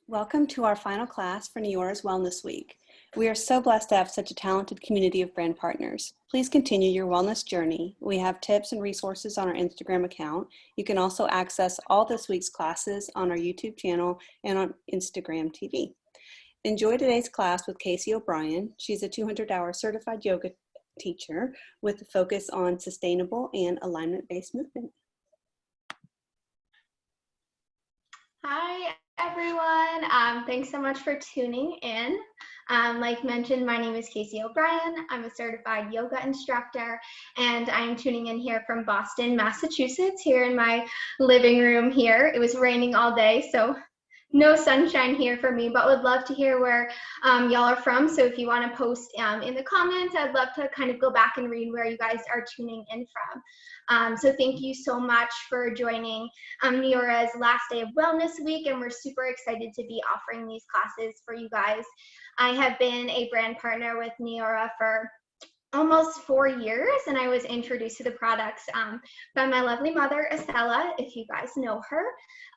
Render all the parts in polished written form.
Welcome to our final class for Neora's Wellness Week. We are so blessed to have such a talented community of brand partners. Please continue your wellness journey. We have tips and resources on our Instagram account. You can also access all this week's classes on our YouTube channel and on Instagram TV. Enjoy today's class with Kacey O'Brien. She's a 200-hour certified yoga teacher with a focus on sustainable and alignment-based movement. Hi, everyone. Thanks so much for tuning in. Like mentioned, my name is Kacey O'Brien. I'm a certified yoga instructor, and I'm tuning in here from Boston, Massachusetts, here in my living room here. It was raining all day, so no sunshine here for me, but would love to hear where y'all are from. So if you want to post in the comments, I'd love to kind of go back and read where you guys are tuning in from. So thank you so much for joining Neora's last day of Wellness Week, and we're super excited to be offering these classes for you guys. I have been a brand partner with Neora for almost 4 years, and I was introduced to the products by my lovely mother, Estella, if you guys know her.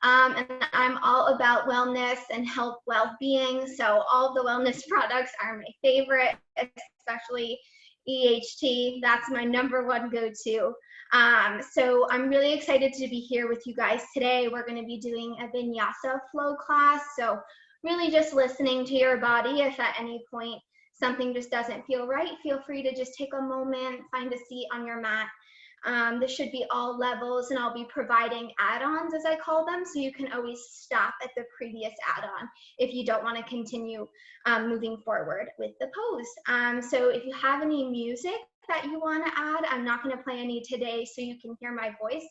And I'm all about wellness and health well-being, so all of the wellness products are my favorite, especially EHT. That's my #1 go-to. So I'm really excited to be here with you guys today. We're going to be doing a Vinyasa flow class, so really just listening to your body. If at any point something just doesn't feel right, feel free to just take a moment, find a seat on your mat. This should be all levels, and I'll be providing add-ons, as I call them, so you can always stop at the previous add-on if you don't want to continue moving forward with the pose. So if you have any music that you want to add, I'm not going to play any today so you can hear my voice,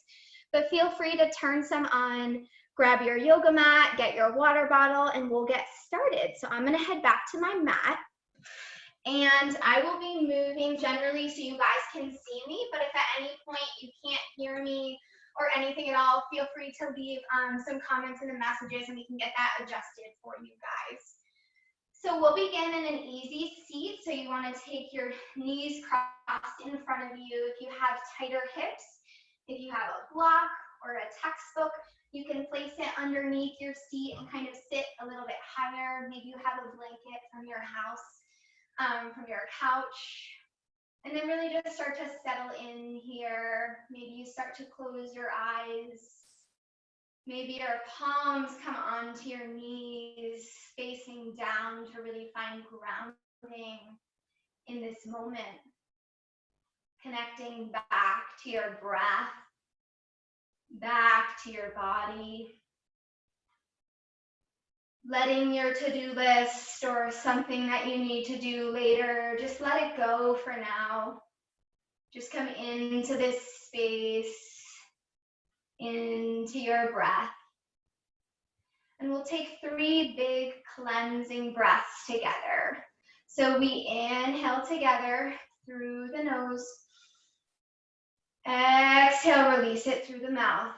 but feel free to turn some on, grab your yoga mat, get your water bottle, and we'll get started. So I'm going to head back to my mat. And I will be moving generally so you guys can see me, but if at any point you can't hear me or anything at all, feel free to leave some comments in the messages and we can get that adjusted for you guys. So we'll begin in an easy seat. So you want to take your knees crossed in front of you. If you have tighter hips, if you have a block or a textbook, you can place it underneath your seat and kind of sit a little bit higher. Maybe you have a blanket from your house, from your couch, and then really just start to settle in here. Maybe you start to close your eyes. Maybe your palms come onto your knees, facing down to really find grounding in this moment. Connecting back to your breath, back to your body. Letting your to-do list or something that you need to do later, just let it go for now. Just come into this space, into your breath. And we'll take 3 big cleansing breaths together. So we inhale together through the nose. Exhale, release it through the mouth.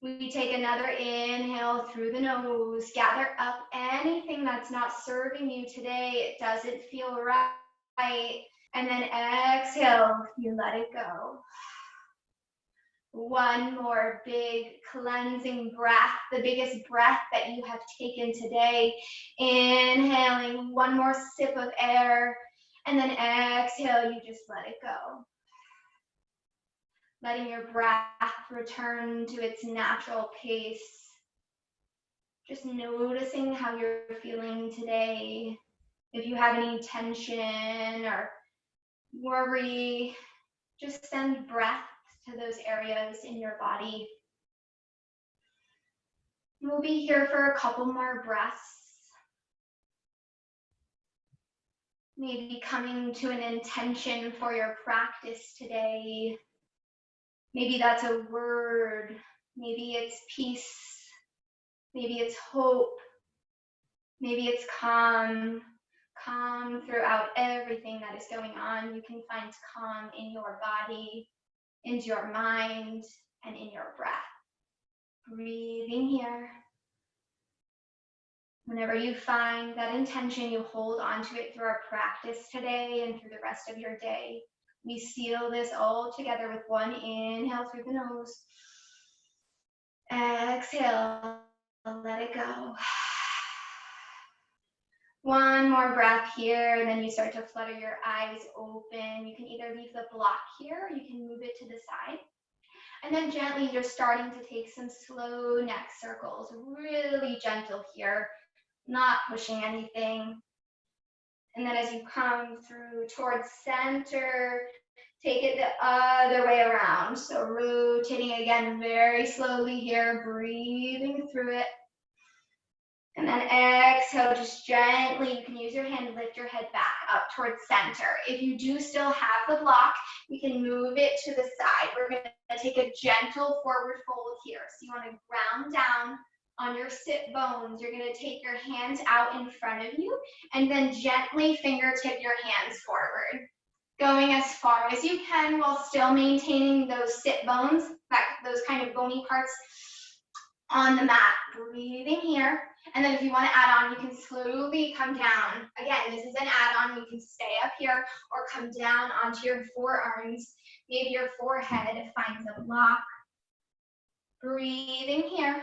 We take another inhale through the nose, gather up anything that's not serving you today. It doesn't feel right. And then exhale, you let it go. One more big cleansing breath, the biggest breath that you have taken today. Inhaling, one more sip of air, and then exhale, you just let it go. Letting your breath return to its natural pace. Just noticing how you're feeling today. If you have any tension or worry, just send breath to those areas in your body. We'll be here for a couple more breaths. Maybe coming to an intention for your practice today. Maybe that's a word, maybe it's peace, maybe it's hope, maybe it's calm. Calm throughout everything that is going on. You can find calm in your body, in your mind, and in your breath. Breathing here. Whenever you find that intention, you hold onto it through our practice today and through the rest of your day. We seal this all together with one inhale through the nose. Exhale. let it go. One more breath here, and then you start to flutter your eyes open. You can either leave the block here, or you can move it to the side. And then gently, you're starting to take some slow neck circles, really gentle here, not pushing anything. And then as you come through towards center, take it the other way around. So rotating again very slowly here, breathing through it. And then exhale, just gently, you can use your hand to lift your head back up towards center. If you do still have the block, you can move it to the side. We're going to take a gentle forward fold here. So you want to ground down on your sit bones. You're going to take your hands out in front of you and then gently fingertip your hands forward. Going as far as you can while still maintaining those sit bones, those kind of bony parts on the mat. Breathing here. And then if you want to add on, you can slowly come down. Again, this is an add-on. You can stay up here or come down onto your forearms. Maybe your forehead finds a block. Breathing here.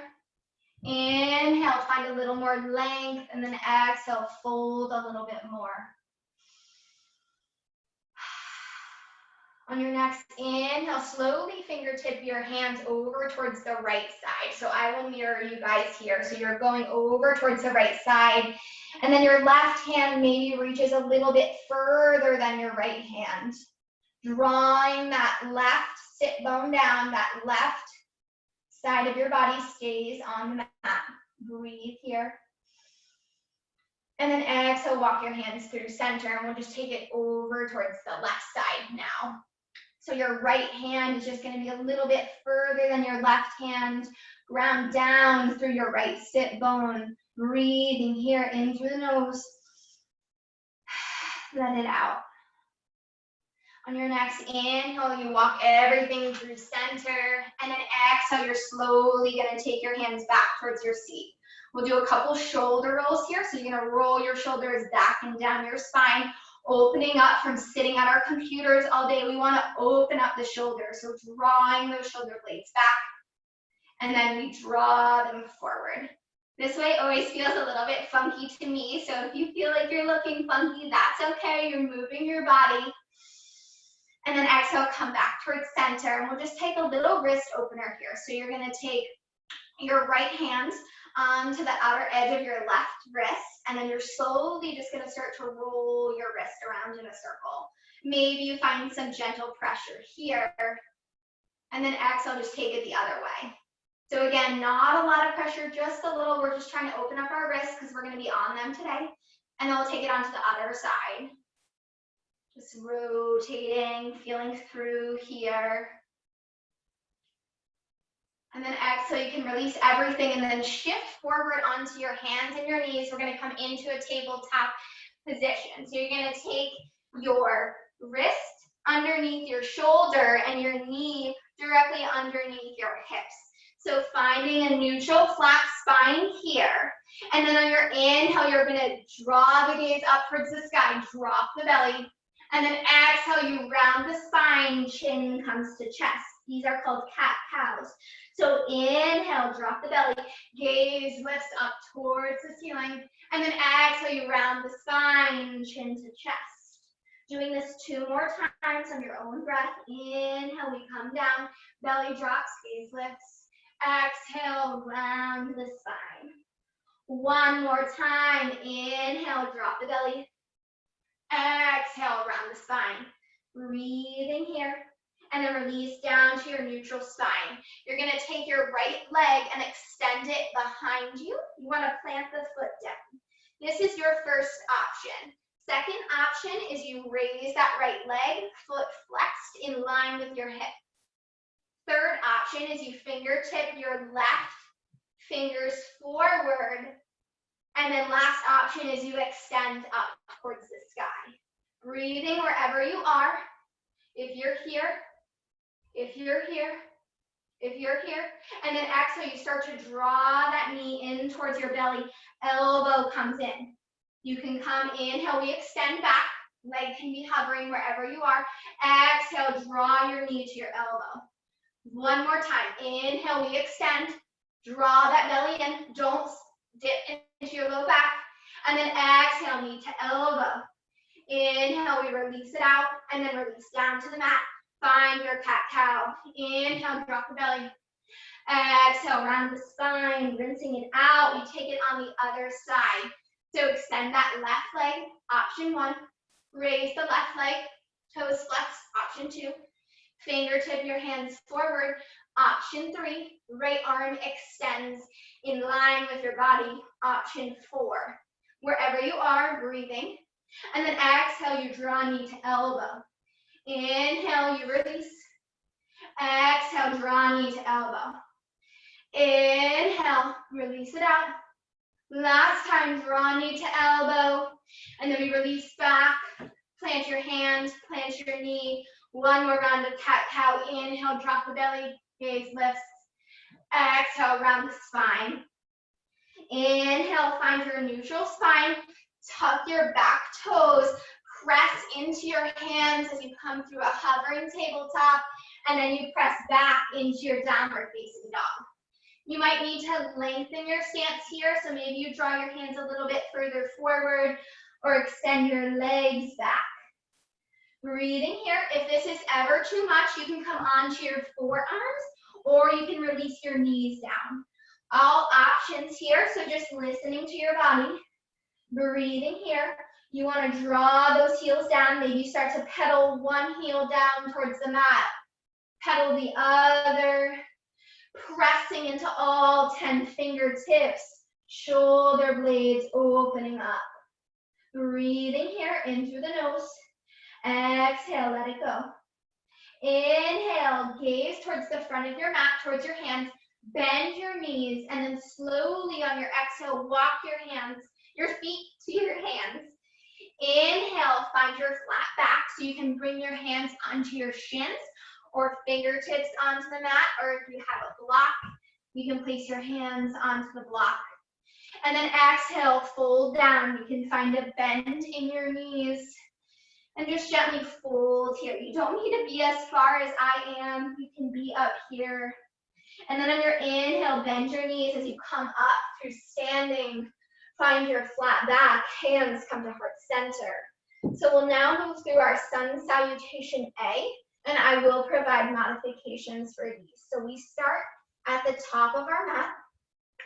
Inhale, find a little more length, and then exhale, fold a little bit more. On your next inhale, slowly fingertip your hands over towards the right side. So I will mirror you guys here. So you're going over towards the right side, and then your left hand maybe reaches a little bit further than your right hand. Drawing that left sit bone down, that left side of your body stays on the mat. Breathe here. And then exhale, walk your hands through center, and we'll just take it over towards the left side now. So your right hand is just going to be a little bit further than your left hand. Ground down through your right sit bone. Breathing here in through the nose. Let it out. On your next inhale, you walk everything through center. And then exhale, you're slowly going to take your hands back towards your seat. We'll do a couple shoulder rolls here. So you're going to roll your shoulders back and down your spine. Opening up from sitting at our computers all day, we want to open up the shoulders. So drawing those shoulder blades back, and then we draw them forward. This way always feels a little bit funky to me. So if you feel like you're looking funky, that's okay. You're moving your body. And then exhale, come back towards center. And we'll just take a little wrist opener here. So you're going to take your right hand to the outer edge of your left wrist, and then you're slowly just going to start to roll your wrist around in a circle. Maybe you find some gentle pressure here, and then exhale, just take it the other way. So again, not a lot of pressure, just a little. We're just trying to open up our wrists because we're going to be on them today, and then we'll take it onto the other side. Just rotating, feeling through here. And then exhale, you can release everything and then shift forward onto your hands and your knees. We're going to come into a tabletop position. So you're going to take your wrist underneath your shoulder and your knee directly underneath your hips. So finding a neutral flat spine here. And then on your inhale, you're going to draw the gaze up towards the sky, drop the belly. And then exhale, you round the spine, chin comes to chest. These are called cat-cows. So inhale, drop the belly, gaze lifts up towards the ceiling, and then exhale, you round the spine, chin to chest. Doing this 2 more times on your own breath. Inhale, we come down, belly drops, gaze lifts. Exhale, round the spine. 1 more time. Inhale, drop the belly. Exhale, round the spine. Breathing here. And then release down to your neutral spine. You're going to take your right leg and extend it behind you. You want to plant the foot down. This is your first option. Second option is you raise that right leg, foot flexed in line with your hip. Third option is you fingertip your left fingers forward. And then last option is you extend up towards the sky. Breathing wherever you are. If you're here, if you're here, if you're here, and then exhale, you start to draw that knee in towards your belly, elbow comes in. You can come, inhale, we extend back, leg can be hovering wherever you are. Exhale, draw your knee to your elbow. 1 more time, inhale, we extend, draw that belly in. Don't dip into your low back, and then exhale, knee to elbow. Inhale, we release it out, and then release down to the mat. Find your cat-cow. Inhale, drop the belly. Exhale, round the spine, rinsing it out. We take it on the other side. So extend that left leg, option 1. Raise the left leg, toes flex, option 2. Fingertip your hands forward, option 3. Right arm extends in line with your body, option 4. Wherever you are, breathing. And then exhale, you draw knee to elbow. Inhale, you release. Exhale, draw knee to elbow. Inhale, release it out. Last time, draw knee to elbow. And then we release back. Plant your hand, plant your knee. One more round of cat-cow. Inhale, drop the belly, gaze lifts. Exhale, round the spine. Inhale, find your neutral spine. Tuck your back toes. Press into your hands as you come through a hovering tabletop. And then you press back into your downward facing dog. You might need to lengthen your stance here. So maybe you draw your hands a little bit further forward or extend your legs back. Breathing here. If this is ever too much, you can come onto your forearms or you can release your knees down. All options here, so just listening to your body. Breathing here. You want to draw those heels down. Maybe you start to pedal one heel down towards the mat. Pedal the other. Pressing into all 10 fingertips. Shoulder blades opening up. Breathing here in through the nose. Exhale, let it go. Inhale, gaze towards the front of your mat, towards your hands. Bend your knees, and then slowly on your exhale, walk your feet to your hands. Inhale, find your flat back so you can bring your hands onto your shins or fingertips onto the mat, or if you have a block, you can place your hands onto the block. And then exhale, fold down. You can find a bend in your knees. And just gently fold here. You don't need to be as far as I am. You can be up here. And then on your inhale, bend your knees as you come up through standing. Find your flat back. Hands come to heart center. So we'll now move through our sun salutation A, and I will provide modifications for these. So we start at the top of our mat.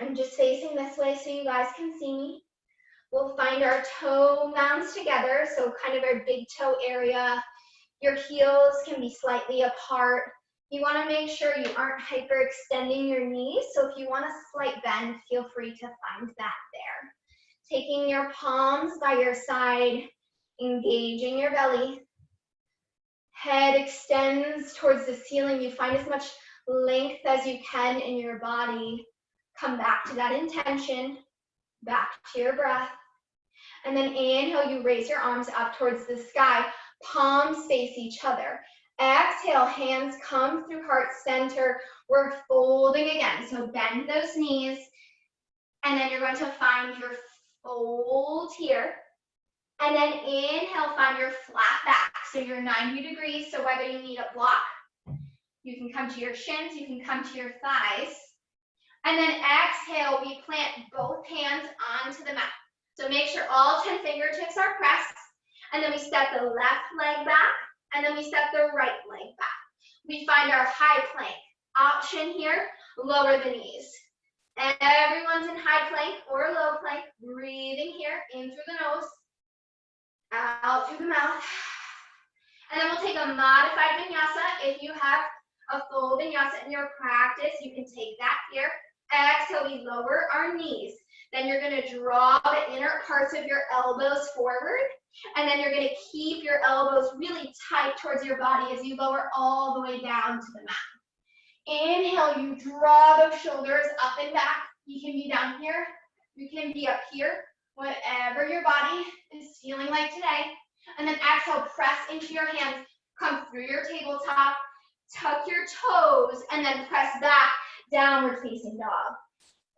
I'm just facing this way so you guys can see me. We'll find our toe mounds together, so kind of our big toe area. Your heels can be slightly apart. You want to make sure you aren't hyperextending your knees, so if you want a slight bend, feel free to find that there. Taking your palms by your side, engaging your belly. Head extends towards the ceiling. You find as much length as you can in your body. Come back to that intention, back to your breath. And then inhale, you raise your arms up towards the sky. Palms face each other. Exhale, hands come through heart center. We're folding again. So bend those knees. And then you're going to find your fold here. And then inhale, find your flat back. So you're 90 degrees. So whether you need a block, you can come to your shins, you can come to your thighs. And then exhale, we plant both hands onto the mat. So make sure all 10 fingertips are pressed. And then we step the left leg back. And then we step the right leg back. We find our high plank. Option here, lower the knees. And everyone's in high plank or low plank. Breathing here, in through the nose, out through the mouth. And then we'll take a modified vinyasa. If you have a full vinyasa in your practice, you can take that here. Exhale, we lower our knees. Then you're going to draw the inner parts of your elbows forward. And then you're going to keep your elbows really tight towards your body as you lower all the way down to the mat. Inhale, you draw those shoulders up and back. You can be down here. You can be up here. Whatever your body is feeling like today. And then exhale, press into your hands. Come through your tabletop. Tuck your toes. And then press back. Downward facing dog.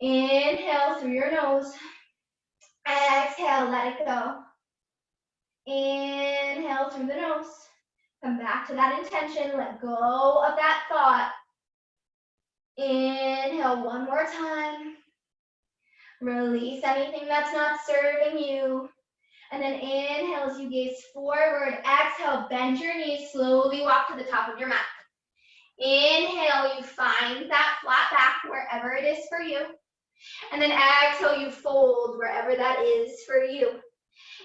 Inhale through your nose. Exhale, let it go. Inhale through the nose. Come back to that intention. Let go of that thought. Inhale one more time. Release anything that's not serving you. And then inhale as you gaze forward. Exhale, bend your knees, slowly walk to the top of your mat. Inhale, you find that flat back wherever it is for you. And then exhale, you fold wherever that is for you.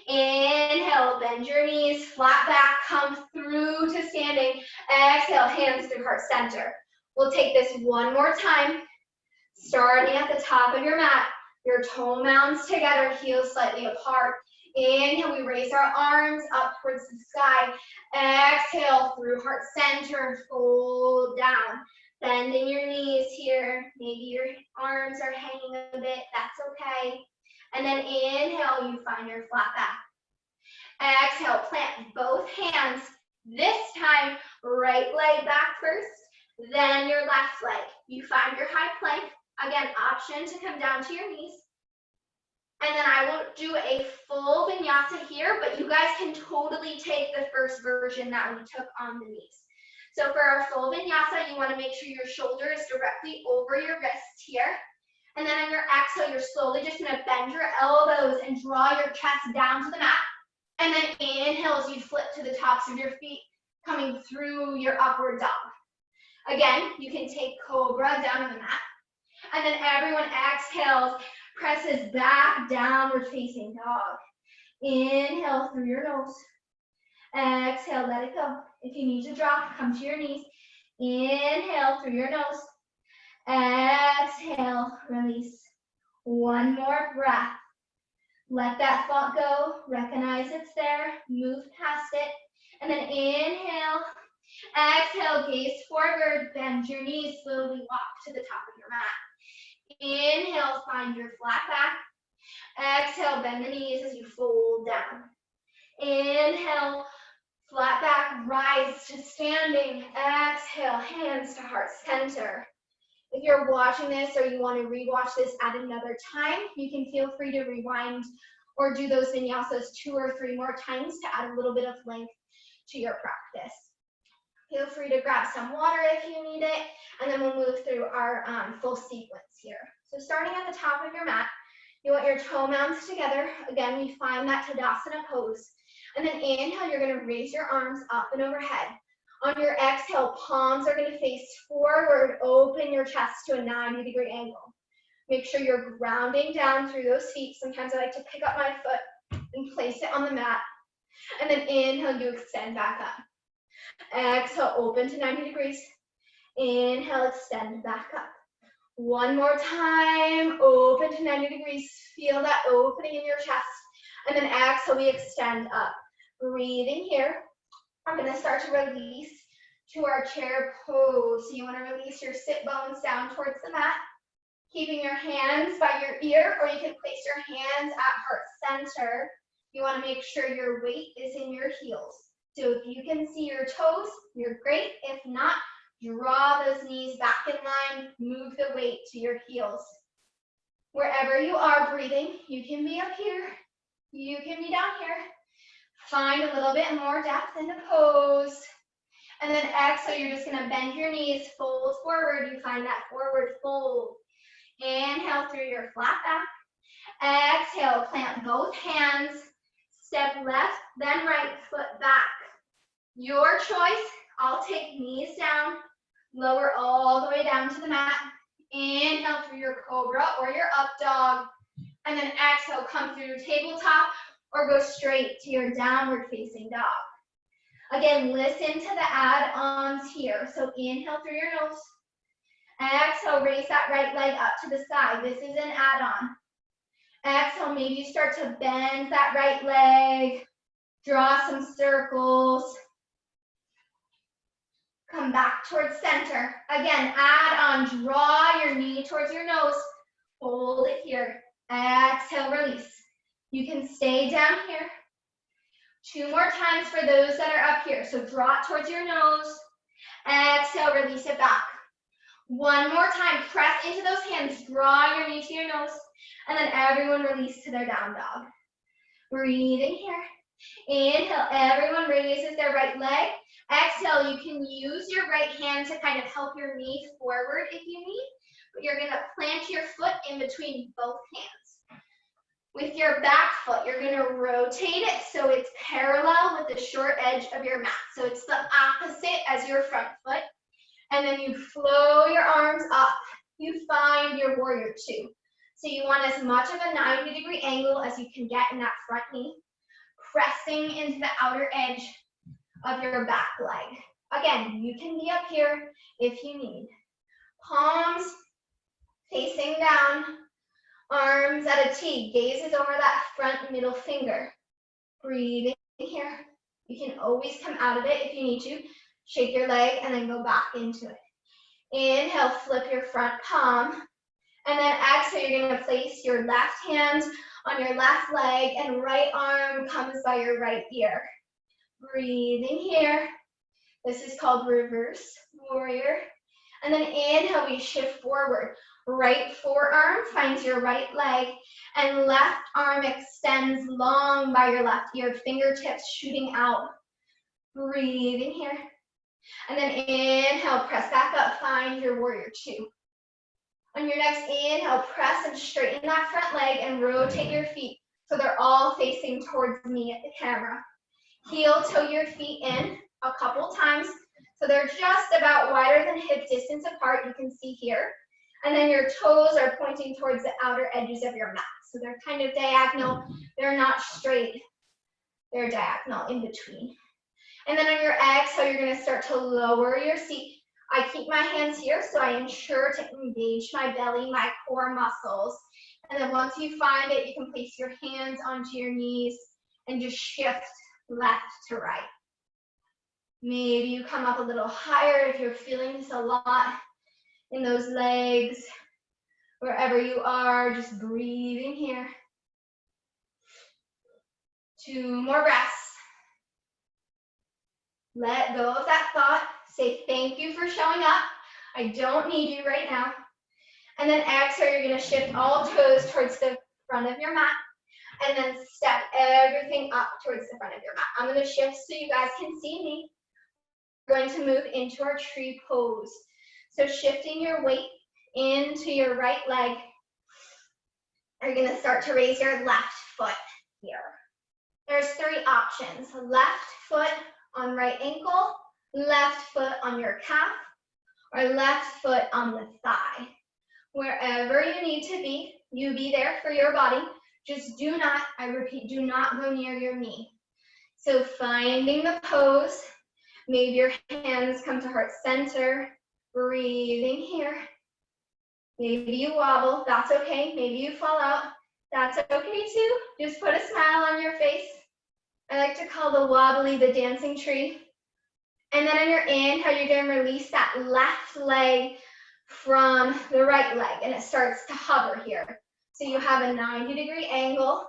Inhale, bend your knees, flat back, come through to standing. Exhale, hands through heart center. We'll take this one more time. Starting at the top of your mat, your toe mounds together, heels slightly apart. Inhale, we raise our arms up towards the sky. Exhale, through heart center, fold down. Bending your knees here. Maybe your arms are hanging a bit, that's okay. And then inhale, you find your flat back. Exhale, plant both hands. This time, right leg back first, then your left leg. You find your high plank. Again, option to come down to your knees. And then I won't do a full vinyasa here, but you guys can totally take the first version that we took on the knees. So for our full vinyasa, you want to make sure your shoulder is directly over your wrist here. And then on your exhale, you're slowly just going to bend your elbows and draw your chest down to the mat. And then inhale as you flip to the tops of your feet, coming through your upward dog. Again, you can take cobra down on the mat. And then everyone exhales, presses back, downward facing dog. Inhale through your nose. Exhale, let it go. If you need to drop, come to your knees. Inhale through your nose. Exhale, release. One more breath. Let that thought go. Recognize it's there. Move past it. And then inhale. Exhale, gaze forward. Bend your knees. Slowly walk to the top of your mat. Inhale, find your flat back. Exhale, bend the knees as you fold down. Inhale, flat back, rise to standing. Exhale, hands to heart center. If you're watching this or you want to rewatch this at another time, you can feel free to rewind or do those vinyasas 2 or 3 more times to add a little bit of length to your practice. Feel free to grab some water if you need it, and then we'll move through our full sequence here. So starting at the top of your mat, you want your toe mounds together. Again, we find that Tadasana pose. And then inhale, you're going to raise your arms up and overhead. On your exhale, palms are going to face forward. Open your chest to a 90-degree angle. Make sure you're grounding down through those feet. Sometimes I like to pick up my foot and place it on the mat. And then inhale, you extend back up. Exhale, open to 90 degrees. Inhale, extend back up. One more time, open to 90 degrees. Feel that opening in your chest. And then exhale, we extend up. Breathing here. I'm going to start to release to our chair pose. So you want to release your sit bones down towards the mat. Keeping your hands by your ear, or you can place your hands at heart center. You want to make sure your weight is in your heels. So if you can see your toes, you're great. If not, draw those knees back in line. Move the weight to your heels. Wherever you are breathing, you can be up here. You can be down here. Find a little bit more depth in the pose. And then exhale, you're just going to bend your knees, fold forward. You find that forward fold. Inhale through your flat back. Exhale, plant both hands. Step left, then right foot back. Your choice. I'll take knees down. Lower all the way down to the mat. Inhale through your cobra or your up dog. And then exhale, come through tabletop or go straight to your downward facing dog. Again, listen to the add-ons here. So inhale through your nose. Exhale, raise that right leg up to the side. This is an add-on. Exhale, maybe you start to bend that right leg. Draw some circles. Come back towards center. Again, add on, draw your knee towards your nose. Hold it here. Exhale, release. You can stay down here. 2 more times for those that are up here. So draw it towards your nose. Exhale, release it back. 1 more time, press into those hands. Draw your knee to your nose. And then everyone release to their down dog. Breathing here. Inhale, everyone raises their right leg. Exhale, you can use your right hand to kind of help your knee forward if you need, but you're going to plant your foot in between both hands. With your back foot, you're gonna rotate it so it's parallel with the short edge of your mat. So it's the opposite as your front foot. And then you flow your arms up. You find your warrior two. So you want as much of a 90-degree angle as you can get in that front knee, pressing into the outer edge of your back leg. Again, you can be up here if you need. Palms facing down, arms at a T, gazes over that front middle finger. Breathing here. You can always come out of it if you need to. Shake your leg and then go back into it. Inhale, flip your front palm. And then exhale, you're going to place your left hand on your left leg and right arm comes by your right ear. Breathing here. This is called reverse warrior. And then inhale, we shift forward. Right forearm finds your right leg and left arm extends long by your left ear, fingertips shooting out. Breathing here. And then inhale, press back up, find your warrior two. On your next inhale, press and straighten that front leg and rotate your feet so they're all facing towards me at the camera. Heel toe your feet in a couple times so they're just about wider than hip distance apart, you can see here. And then your toes are pointing towards the outer edges of your mat. So they're kind of diagonal, they're not straight, they're diagonal in between. And then on your exhale, you're gonna start to lower your seat. I keep my hands here so I ensure to engage my belly, my core muscles. And then once you find it, you can place your hands onto your knees and just shift left to right. Maybe you come up a little higher if you're feeling this a lot in those legs. Wherever you are, just breathing here. 2 more breaths. Let go of that thought. Say thank you for showing up. I don't need you right now. And then exhale, you're going to shift all toes towards the front of your mat. And then step everything up towards the front of your mat. I'm going to shift so you guys can see me. We're going to move into our tree pose. So shifting your weight into your right leg. You're going to start to raise your left foot here. There's 3 options. Left foot on right ankle, left foot on your calf, or left foot on the thigh. Wherever you need to be, you be there for your body. Just do not, I repeat, do not go near your knee. So finding the pose, maybe your hands come to heart center, breathing here. Maybe you wobble, that's okay. Maybe you fall out, that's okay too. Just put a smile on your face. I like to call the wobbly the dancing tree. And then on your inhale, you're going to release that left leg from the right leg, and it starts to hover here. So you have a 90-degree angle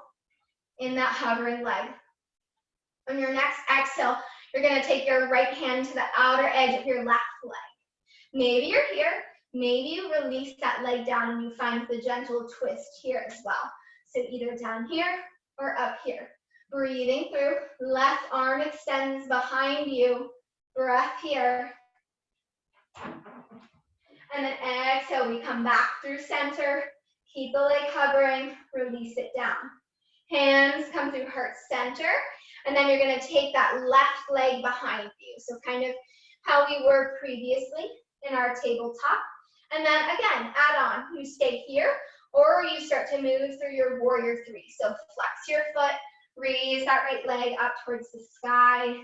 in that hovering leg. On your next exhale, you're going to take your right hand to the outer edge of your left leg. Maybe you're here. Maybe you release that leg down and you find the gentle twist here as well. So either down here or up here. Breathing through, left arm extends behind you, breath here. And then exhale, we come back through center, keep the leg hovering, release it down. Hands come through heart center, and then you're gonna take that left leg behind you. So kind of how we were previously in our tabletop. And then again, add on, you stay here, or you start to move through your warrior three. So flex your foot, raise that right leg up towards the sky.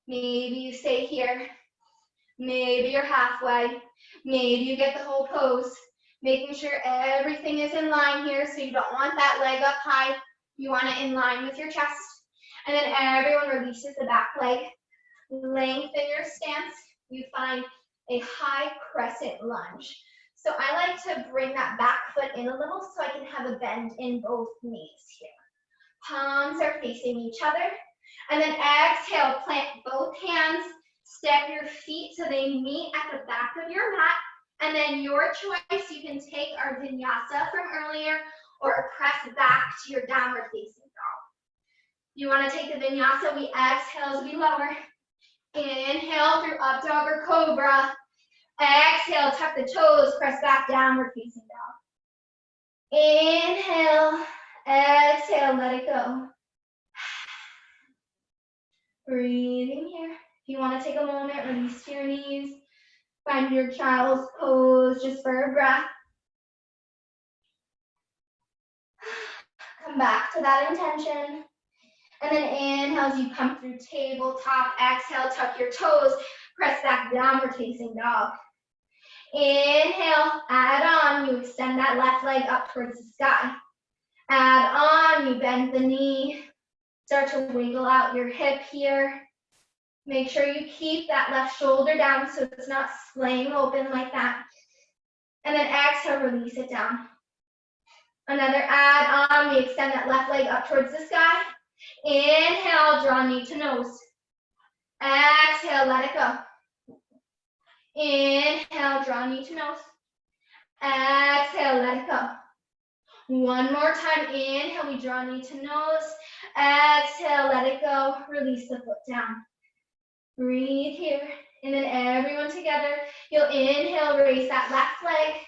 Maybe you stay here. Maybe you're halfway. Maybe you get the whole pose. Making sure everything is in line here, so you don't want that leg up high. You want it in line with your chest. And then everyone releases the back leg. Lengthen your stance. You find a high crescent lunge. So I like to bring that back foot in a little so I can have a bend in both knees here. Palms are facing each other. And then exhale, plant both hands. Step your feet so they meet at the back of your mat. And then your choice, you can take our vinyasa from earlier or press back to your downward facing dog. You want to take the vinyasa, we exhale as we lower. Inhale through up dog or cobra. Exhale, tuck the toes, press back, downward facing dog. Inhale, exhale, let it go. Breathing here. If you want to take a moment, release to your knees. Find your child's pose just for a breath. Come back to that intention. And then inhale as you come through tabletop. Exhale, tuck your toes. Press back, downward facing dog. Inhale, add on. You extend that left leg up towards the sky. Add on, you bend the knee. Start to wiggle out your hip here. Make sure you keep that left shoulder down so it's not splaying open like that. And then exhale, release it down. Another add on, we extend that left leg up towards the sky. Inhale, draw knee to nose. Exhale, let it go. Inhale, draw knee to nose. Exhale, let it go. One more time, inhale, we draw knee to nose. Exhale, let it go. Release the foot down. Breathe here. And then everyone together, you'll inhale, raise that left leg,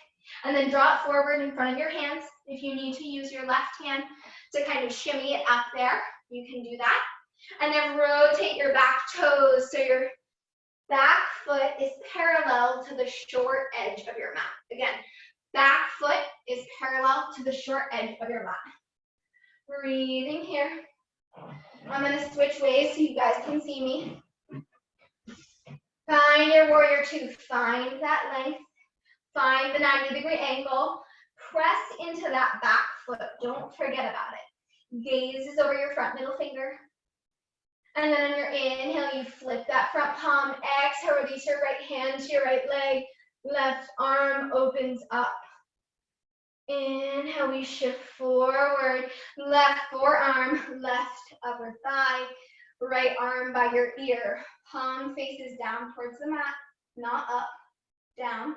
and then draw it forward in front of your hands. If you need to use your left hand to kind of shimmy it up there, you can do that. And then rotate your back toes so your back foot is parallel to the short edge of your mat. Again, back foot is parallel to the short edge of your mat. Breathing here. I'm going to switch ways so you guys can see me. Find your warrior two. Find that length. Find the 90-degree angle. Press into that back foot. Don't forget about it. Gaze is over your front middle finger. And then on your inhale, you flip that front palm. Exhale, release your right hand to your right leg. Left arm opens up. Inhale, we shift forward. Left forearm, left upper thigh. Right arm by your ear. Palm faces down towards the mat, not up, down.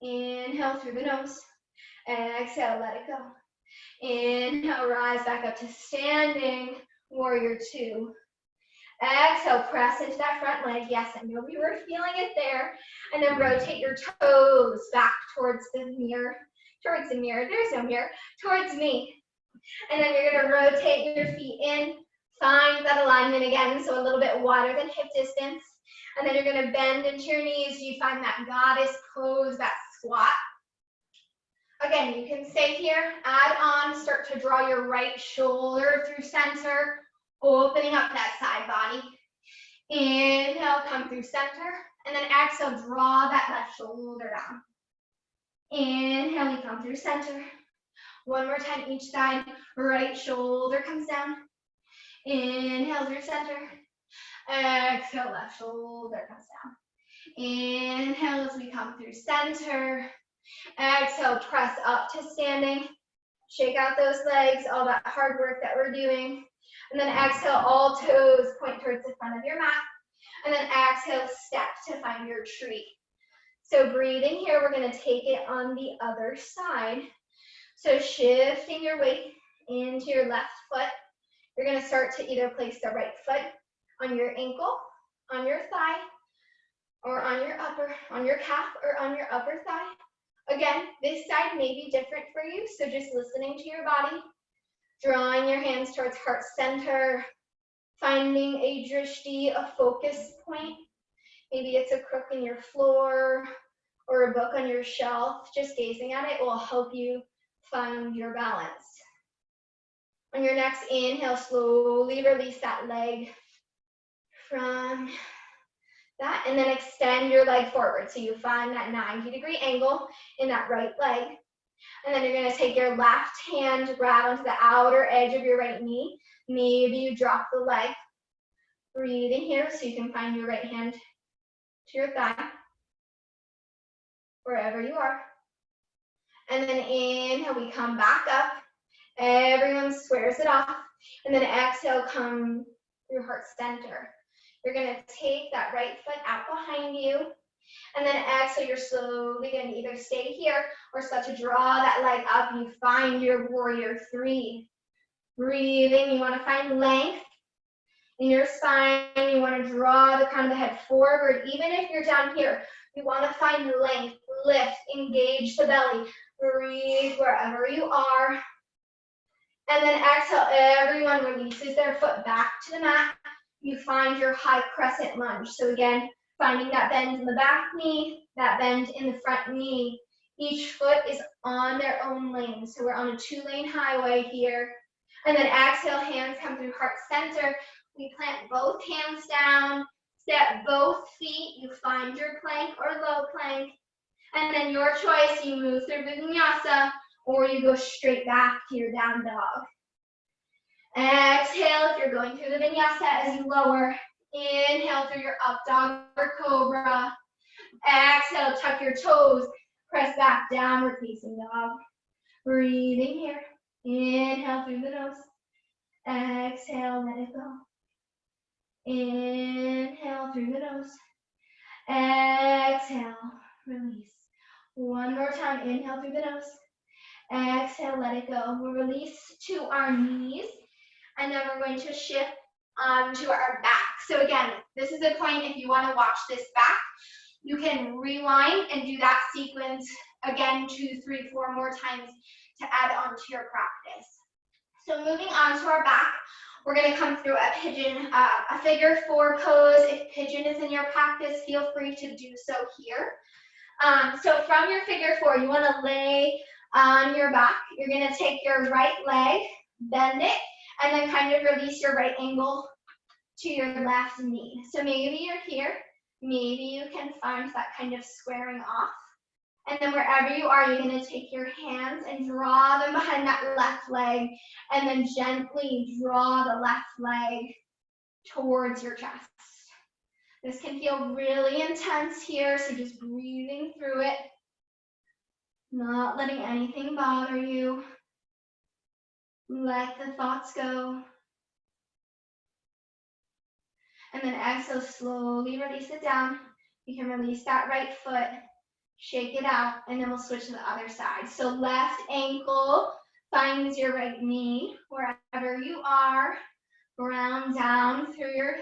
Inhale through the nose. Exhale, let it go. Inhale, rise back up to standing warrior two. Exhale, press into that front leg. Yes, I know we were feeling it there. And then rotate your toes back towards the mirror. Towards the mirror. There's no mirror. Towards me. And then you're going to rotate your feet in. Find that alignment again, so a little bit wider than hip distance. And then you're going to bend into your knees. You find that goddess pose, that squat. Again, you can stay here. Add on. Start to draw your right shoulder through center. Opening up that side body. Inhale, come through center. And then exhale, draw that left shoulder down. Inhale, we come through center. One more time each side. Right shoulder comes down. Inhale through center. Exhale, left shoulder comes down. Inhale as we come through center. Exhale, press up to standing. Shake out those legs, all that hard work that we're doing. And then exhale, all toes point towards the front of your mat. And then exhale, step to find your tree. So breathing here, we're going to take it on the other side. So shifting your weight into your left foot. You're going to start to either place the right foot on your ankle, on your thigh, or on your calf, or on your upper thigh. Again, this side may be different for you, so just listening to your body. Drawing your hands towards heart center, finding a drishti, a focus point. Maybe it's a crook in your floor or a book on your shelf. Just gazing at it will help you find your balance. On your next inhale, slowly release that leg from that, and then extend your leg forward. So you find that 90-degree angle in that right leg. And then you're going to take your left hand, grab onto the outer edge of your right knee. Maybe you drop the leg. Breathing here so you can find your right hand to your thigh, wherever you are. And then inhale, we come back up. Everyone squares it off. And then exhale, come through heart center. You're going to take that right foot out behind you. And then exhale, you're slowly going to either stay here or start to draw that leg up. You find your warrior three. Breathing, you want to find length in your spine. You want to draw the crown of the head forward. Even if you're down here, you want to find length, lift, engage the belly. Breathe wherever you are. And then exhale, everyone releases their foot back to the mat. You find your high crescent lunge. So again, finding that bend in the back knee, that bend in the front knee. Each foot is on their own lane. So we're on a 2-lane highway here. And then exhale, hands come through heart center. We plant both hands down, step both feet. You find your plank or low plank. And then your choice, you move through Vinyasa or you go straight back to your down dog. Exhale if you're going through the Vinyasa as you lower. Inhale through your up dog or cobra. Exhale, tuck your toes, press back, downward facing dog. Breathing here. Inhale through the nose. Exhale, let it go. Inhale through the nose. Exhale, release. One more time, inhale through the nose. Exhale, let it go. We'll release to our knees, and then we're going to shift onto our back. So again, this is a point if you want to watch this back, you can rewind and do that sequence again 2, 3, 4 more times to add on to your practice. So moving on to our back, we're going to come through a pigeon, a figure 4 pose. If pigeon is in your practice, feel free to do so here. So from your figure 4, you want to lay on your back. You're going to take your right leg, bend it, and then kind of release your right ankle to your left knee. So maybe you're here, maybe you can find that kind of squaring off. And then wherever you are, you're going to take your hands and draw them behind that left leg, and then gently draw the left leg towards your chest. This can feel really intense here, so just breathing through it, not letting anything bother you. Let the thoughts go. And then exhale, slowly release it down. You can release that right foot, shake it out, and then we'll switch to the other side. So left ankle finds your right knee, wherever you are. Ground down through your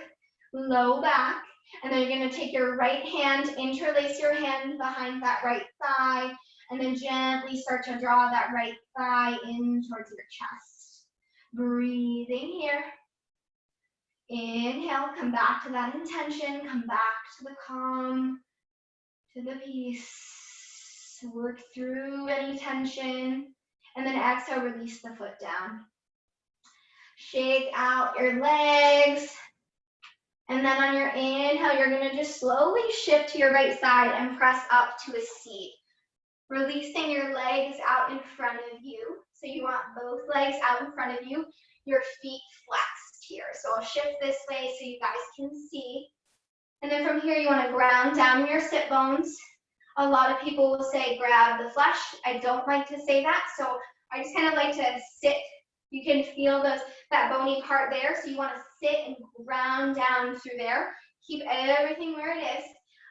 low back. And then you're going to take your right hand, interlace your hand behind that right thigh, and then gently start to draw that right thigh in towards your chest. Breathing here. Inhale, come back to that intention, come back to the calm, to the peace. Work through any tension, and then exhale, release the foot down. Shake out your legs, and then on your inhale, you're going to just slowly shift to your right side and press up to a seat. Releasing your legs out in front of you. So you want both legs out in front of you, your feet flexed here. So I'll shift this way so you guys can see. And then from here, you want to ground down your sit bones. A lot of people will say grab the flesh. I don't like to say that, so I just kind of like to sit. You can feel that bony part there, so you want to sit and ground down through there. Keep everything where it is.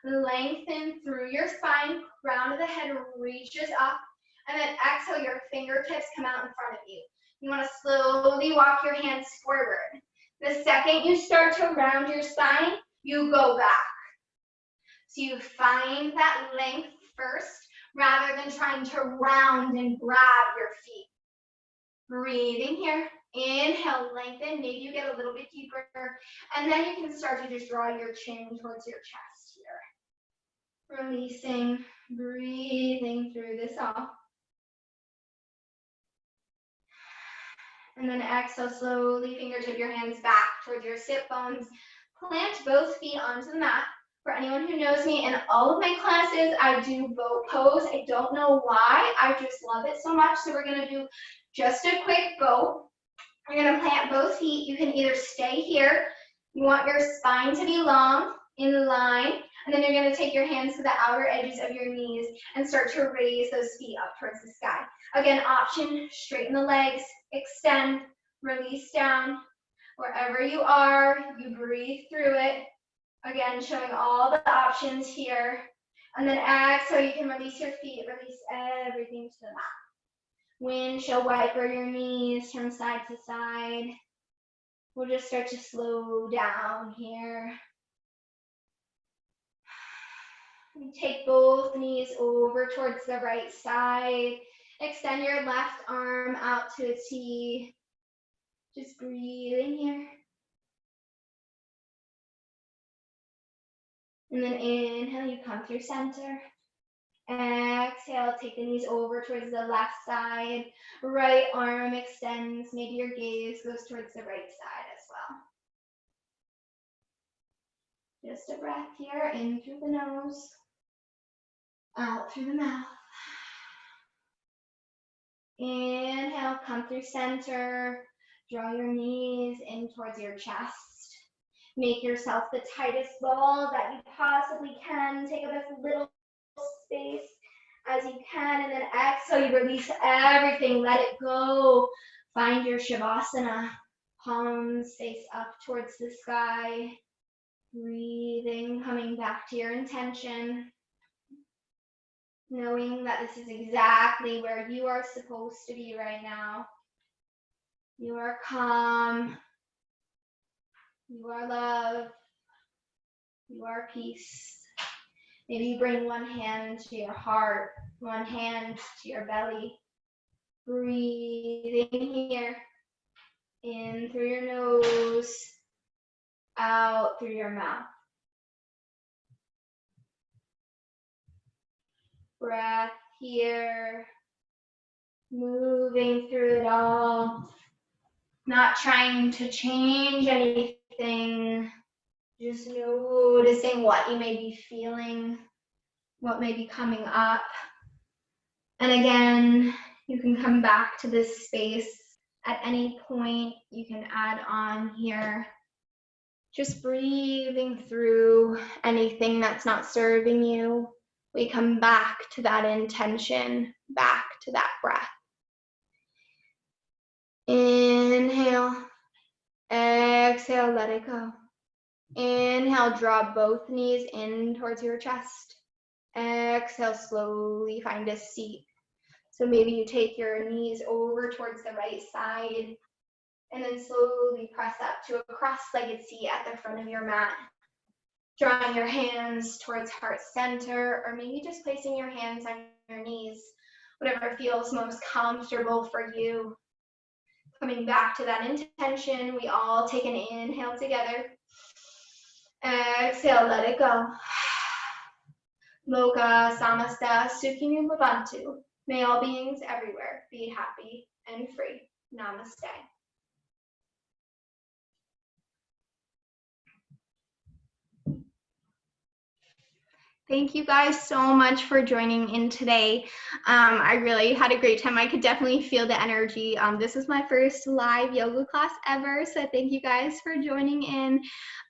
Lengthen through your spine, crown of the head reaches up, and then exhale, your fingertips come out in front of you. You want to slowly walk your hands forward. The second you start to round your spine, you go back. So you find that length first, rather than trying to round and grab your feet. Breathing here. Inhale, lengthen. Maybe you get a little bit deeper. And then you can start to just draw your chin towards your chest here. Releasing, breathing through this all. And then exhale, slowly fingertip your hands back towards your sit bones. Plant both feet onto the mat. For anyone who knows me, in all of my classes, I do boat pose. I don't know why, I just love it so much. So we're gonna do just a quick boat. You're gonna plant both feet. You can either stay here. You want your spine to be long, in line, and then you're gonna take your hands to the outer edges of your knees and start to raise those feet up towards the sky. Again, option, straighten the legs, extend, release down. Wherever you are, you breathe through it. Again, showing all the options here. And then exhale, you can release your feet, release everything to the mat. Windshield wiper your knees from side to side. We'll just start to slow down here. Take both knees over towards the right side. Extend your left arm out to a T. Just breathing here. And then inhale, you come through center. Exhale, take the knees over towards the left side. Right arm extends. Maybe your gaze goes towards the right side as well. Just a breath here, in through the nose, out through the mouth. Inhale, come through center. Draw your knees in towards your chest. Make yourself the tightest ball that you possibly can. Take up as little space as you can, and then exhale, you release everything, let it go. Find your Shavasana, palms face up towards the sky. Breathing, coming back to your intention. Knowing that this is exactly where you are supposed to be right now. You are calm. You are love. You are peace. Maybe you bring one hand to your heart, one hand to your belly. Breathing here. In through your nose, out through your mouth. Breath here. Moving through it all. Not trying to change anything. Just noticing what you may be feeling, what may be coming up. And again, you can come back to this space at any point. You can add on here. Just breathing through anything that's not serving you. We come back to that intention, back to that breath. Inhale, exhale, let it go. Inhale, draw both knees in towards your chest. Exhale, slowly find a seat. So maybe you take your knees over towards the right side and then slowly press up to a cross-legged seat at the front of your mat. Drawing your hands towards heart center, or maybe just placing your hands on your knees, whatever feels most comfortable for you. Coming back to that intention, we all take an inhale together. Exhale, let it go. Loka Samasta Sukhinu Bhavantu. May all beings everywhere be happy and free. Namaste. Thank you guys so much for joining in today. I really had a great time. I could definitely feel the energy. This is my first live yoga class ever, so thank you guys for joining in.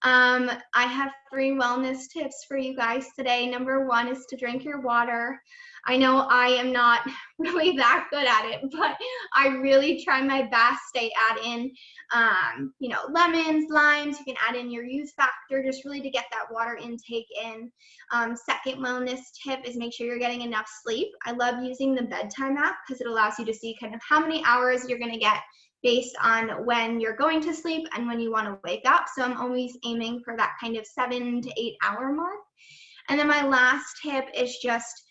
I have 3 wellness tips for you guys today. Number 1 is to drink your water. I know I am not really that good at it, but I really try my best to add in, lemons, limes. You can add in your youth factor, just really to get that water intake in. Second wellness tip is make sure you're getting enough sleep. I love using the bedtime app because it allows you to see kind of how many hours you're going to get based on when you're going to sleep and when you want to wake up. So I'm always aiming for that kind of 7 to 8 hour mark. And then my last tip is just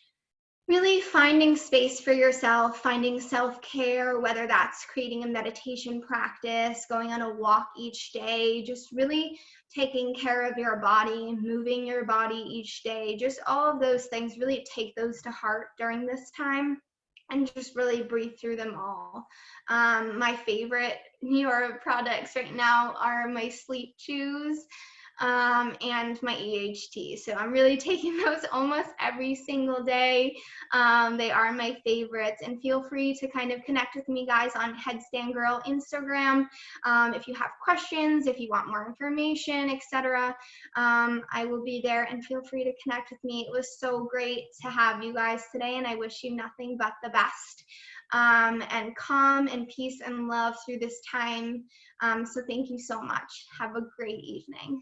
really finding space for yourself, finding self-care, whether that's creating a meditation practice, going on a walk each day, just really taking care of your body, moving your body each day, just all of those things, really take those to heart during this time and just really breathe through them all. My favorite Neora products right now are my sleep chews and my EHT. So I'm really taking those almost every single day. They are my favorites, and feel free to kind of connect with me guys on Headstand Girl Instagram. If you have questions, if you want more information, etc. I will be there, and feel free to connect with me. It was so great to have you guys today, and I wish you nothing but the best. And calm and peace and love through this time. So thank you so much. Have a great evening.